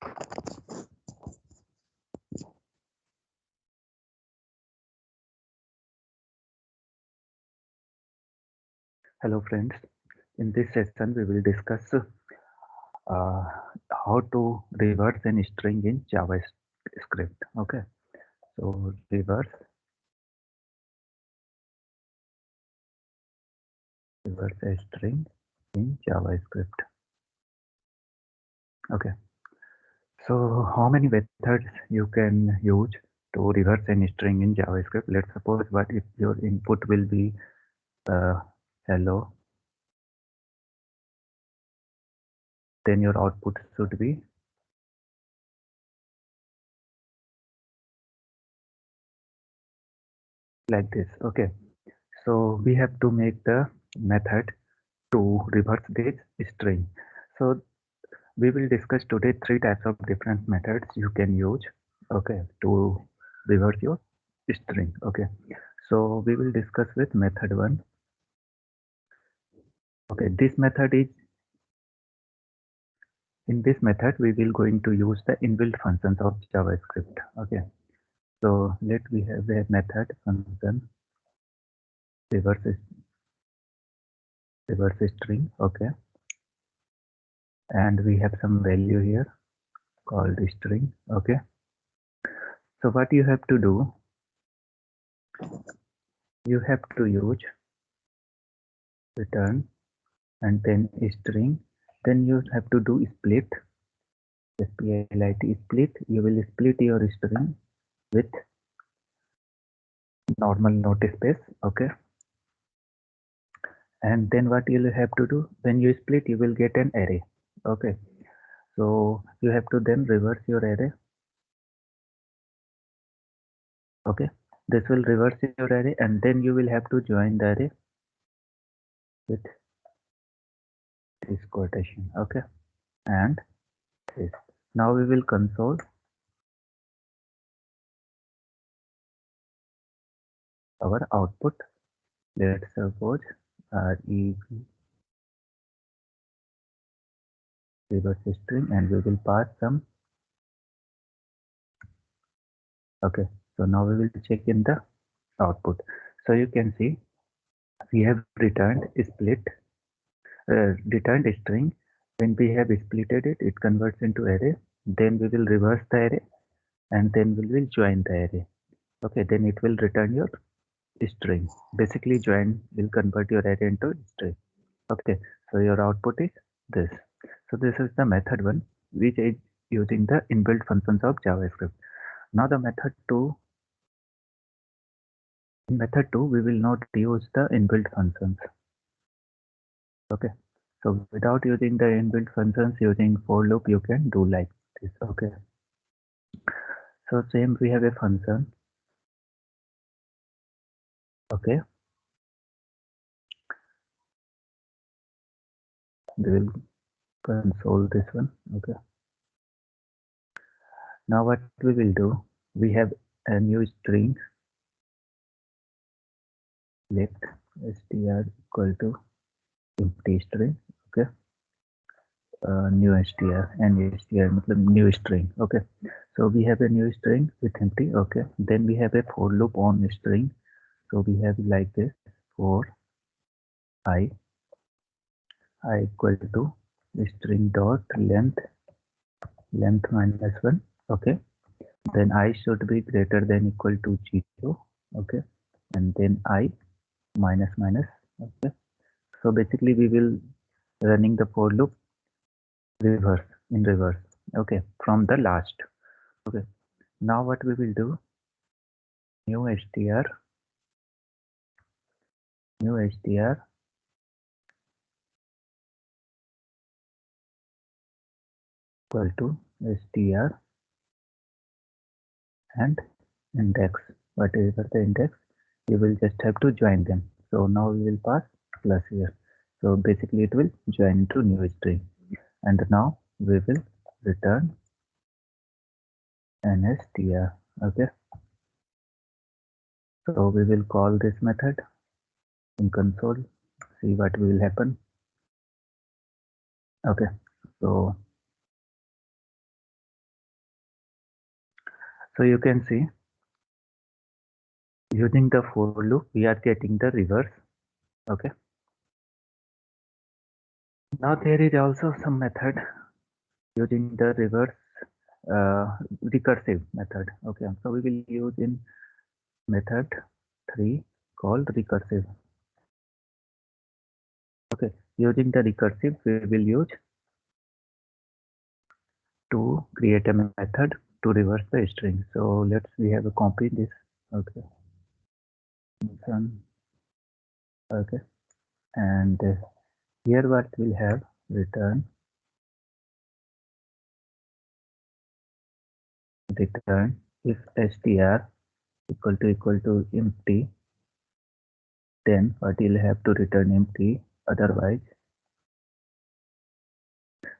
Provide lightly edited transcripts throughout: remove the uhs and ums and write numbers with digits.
Hello friends, in this session we will discuss how to reverse an string in JavaScript. Okay, so reverse a string in JavaScript. Okay, so how many methods you can use to reverse a string in JavaScript? Let's suppose what if your input will be hello, then your output should be like this. Okay, so we have to make the method to reverse this string. So we will discuss today three types of different methods you can use, okay, to reverse your string. Okay, so we will discuss with method one. Okay, this method is, in this method we will going to use the inbuilt functions of JavaScript. Okay, so we have a method function reverse string. Okay, and we have some value here called string. Okay, so what you have to do, you have to use return and then string, then you have to do split, split. You will split your string with normal note space. Okay, and then what you'll have to do, when you split you will get an array. Okay, so you have to then reverse your array. Okay, this will reverse your array and then you will have to join the array with this quotation. Okay, and this. Now we will console our output. Let's suppose rev reverse string, and we will pass some. Okay, so now we will check in the output. So you can see we have returned string. When we have splitted it, it converts into array. Then we will reverse the array and then we will join the array. Okay, then it will return your string. Basically join will convert your array into string. Okay, so your output is this. So this is the method one, which is using the inbuilt functions of JavaScript. Now the method two. In method 2, we will not use the inbuilt functions. Okay, so without using the inbuilt functions, using for loop, you can do like this. Okay, so same, we have a function. Okay, we will console this one. Okay, now what we will do, we have a new string, let str equal to empty string. Okay, new str and str new string. Okay, so we have a new string with empty. Okay, then we have a for loop on string. So we have like this, for I equal to string dot length minus 1. Okay, then I should be greater than equal to 0. Okay, and then I minus minus. Okay, so basically we will running the for loop in reverse. Okay, from the last. Okay, now what we will do, new str equal to str and index. Whatever the index, you will just have to join them. So now we will pass plus here. So basically it will join to new string, and now we will return an str. Okay, so we will call this method in console, see what will happen. Okay, so So you can see using the for loop we are getting the reverse. Okay, now there is also some method using the reverse recursive method. Okay, so we will use in method 3 called recursive. Okay, using the recursive we will use to create a method to reverse the string. So we have a copy this. Okay, okay, and here what we'll have return if str equal to empty, then what you'll have to return empty, otherwise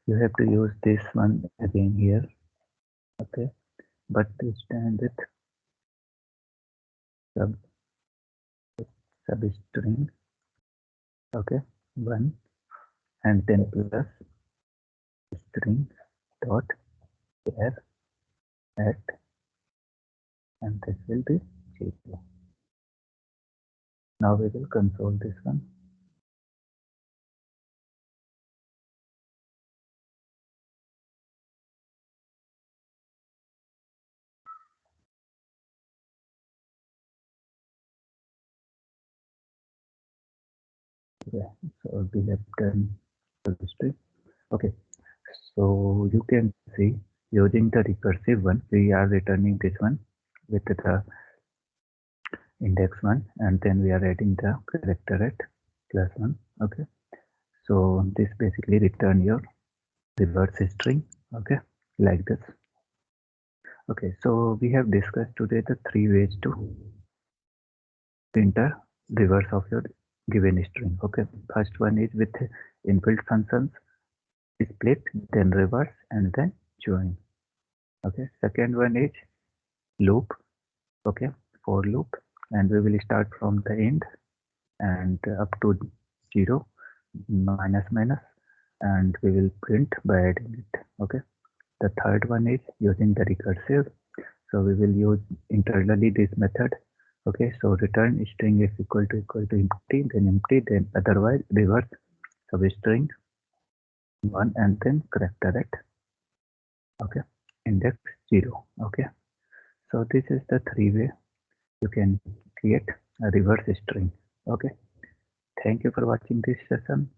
you have to use this one again here. Okay, but this time with substring. Okay, 1 and then plus string dot char at, and this will be 0. Now we will console this one. Yeah, so we have done history. Okay, so you can see using the recursive one, we are returning this one with the index 1, and then we are adding the character at +1. Okay, so this basically return your reverse string. Okay, like this. Okay, so we have discussed today the 3 ways to print a reverse of your given string. Okay, first one is with inbuilt functions, split, then reverse, and then join. Okay, second one is loop. Okay, for loop, and we will start from the end and up to 0 minus minus, and we will print by adding it. Okay, the third one is using the recursive, so we will use internally this method. Okay, so return string is equal to empty, then otherwise reverse substring 1 and then character at, okay, index 0. Okay, so this is the 3 way you can create a reverse string. Okay, thank you for watching this session.